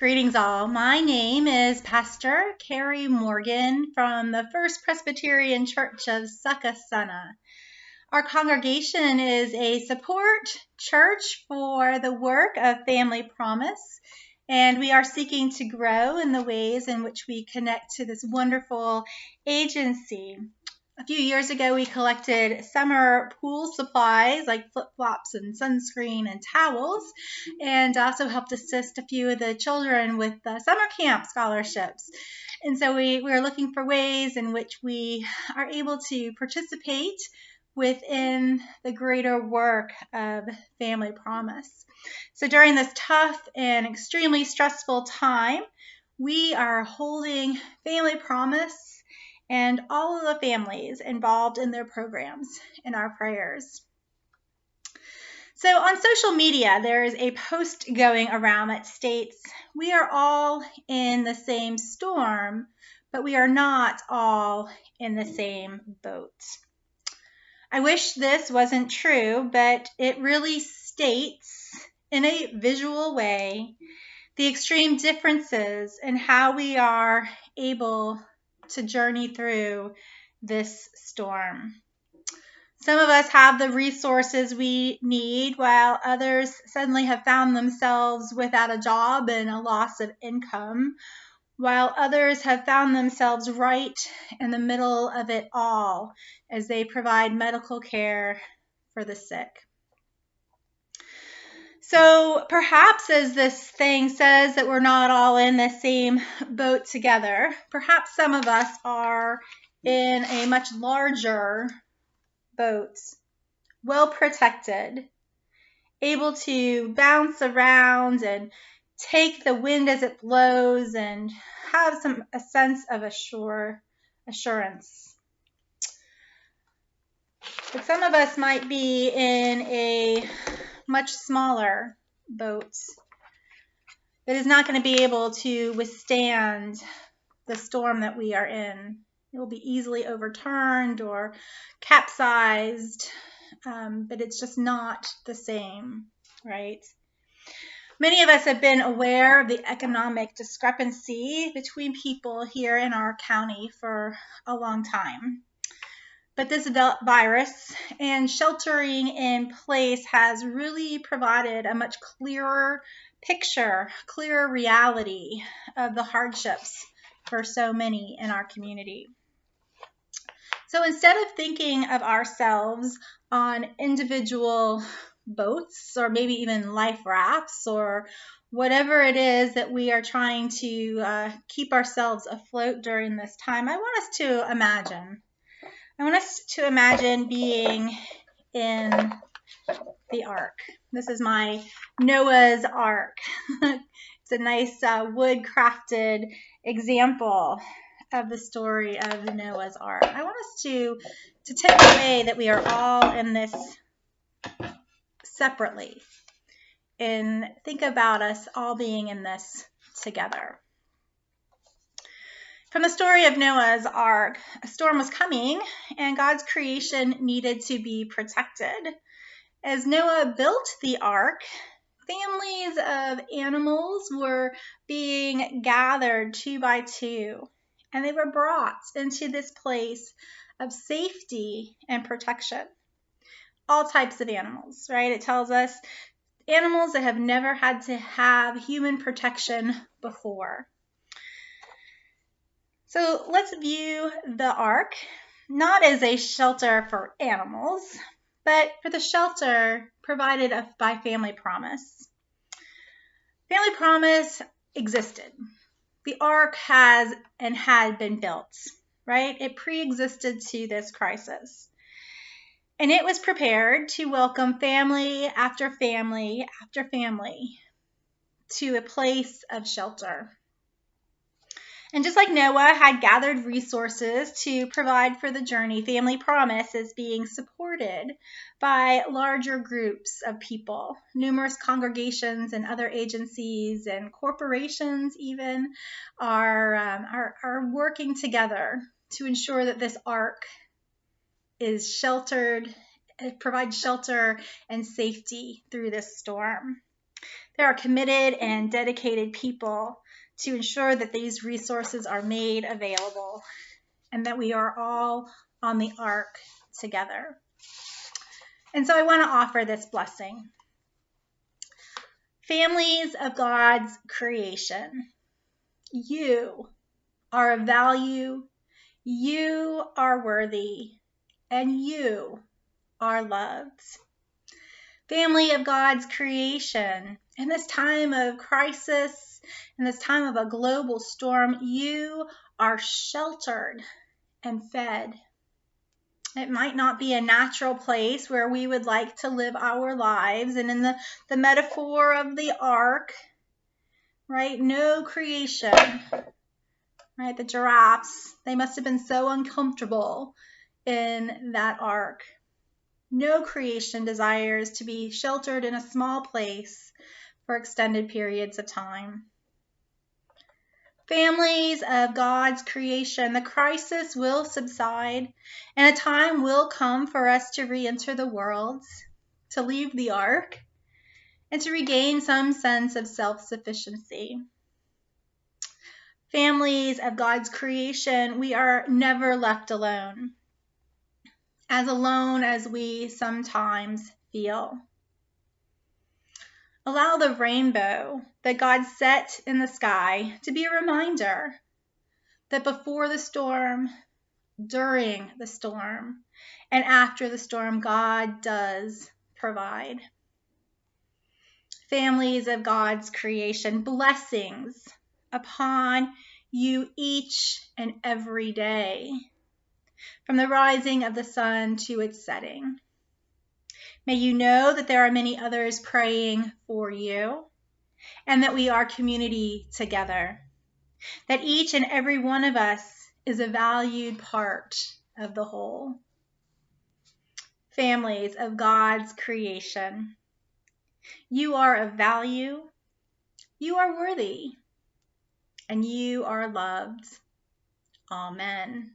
Greetings all. My name is Pastor Carrie Morgan from the First Presbyterian Church of Succasunna. Our congregation is a support church for the work of Family Promise, and we are seeking to grow in the ways in which we connect to this wonderful agency. A few years ago, we collected summer pool supplies like flip-flops and sunscreen and towels, and also helped assist a few of the children with summer camp scholarships. And so we are looking for ways in which we are able to participate within the greater work of Family Promise. So during this tough and extremely stressful time, we are holding Family Promise and all of the families involved in their programs in our prayers. So on social media, there is a post going around that states, "We are all in the same storm, but we are not all in the same boat." I wish this wasn't true, but it really states in a visual way the extreme differences in how we are able to journey through this storm. Some of us have the resources we need, while others suddenly have found themselves without a job and a loss of income, while others have found themselves right in the middle of it all as they provide medical care for the sick. So perhaps as this thing says that we're not all in the same boat together, perhaps some of us are in a much larger boat, well protected, able to bounce around and take the wind as it blows and have a sense of assurance. But some of us might be in a much smaller boat that is not going to be able to withstand the storm that we are in. It will be easily overturned or capsized, but it's just not the same, right? Many of us have been aware of the economic discrepancy between people here in our county for a long time. But this virus and sheltering in place has really provided a much clearer picture, clearer reality of the hardships for so many in our community. So instead of thinking of ourselves on individual boats or maybe even life rafts or whatever it is that we are trying to keep ourselves afloat during this time, I want us to imagine being in the ark. This is my Noah's Ark. It's a nice wood-crafted example of the story of the Noah's Ark. I want us to take away that we are all in this separately and think about us all being in this together. From the story of Noah's Ark, a storm was coming and God's creation needed to be protected. As Noah built the ark, families of animals were being gathered 2 by 2, and they were brought into this place of safety and protection. All types of animals, right? It tells us animals that have never had to have human protection before. So let's view the ark not as a shelter for animals, but for the shelter provided by Family Promise. Family Promise existed. The ark has and had been built, right? It pre-existed to this crisis. And it was prepared to welcome family after family after family to a place of shelter. And just like Noah had gathered resources to provide for the journey, Family Promise is being supported by larger groups of people. Numerous congregations and other agencies and corporations even are working together to ensure that this ark is sheltered, it provides shelter and safety through this storm. There are committed and dedicated people to ensure that these resources are made available and that we are all on the ark together. And so I want to offer this blessing. Families of God's creation, you are of value, you are worthy, and you are loved. Family of God's creation, in this time of crisis, in this time of a global storm, you are sheltered and fed. It might not be a natural place where we would like to live our lives. And in the metaphor of the ark, right, no creation, right, the giraffes, they must have been so uncomfortable in that ark. No creation desires to be sheltered in a small place for extended periods of time. Families of God's creation, the crisis will subside, and a time will come for us to re-enter the world, to leave the ark, and to regain some sense of self-sufficiency. Families of God's creation, we are never left alone as we sometimes feel. Allow the rainbow that God set in the sky to be a reminder that before the storm, during the storm, and after the storm, God does provide. Families of God's creation, blessings upon you each and every day, from the rising of the sun to its setting. May you know that there are many others praying for you, and that we are community together, that each and every one of us is a valued part of the whole. Families of God's creation, you are of value, you are worthy, and you are loved. Amen.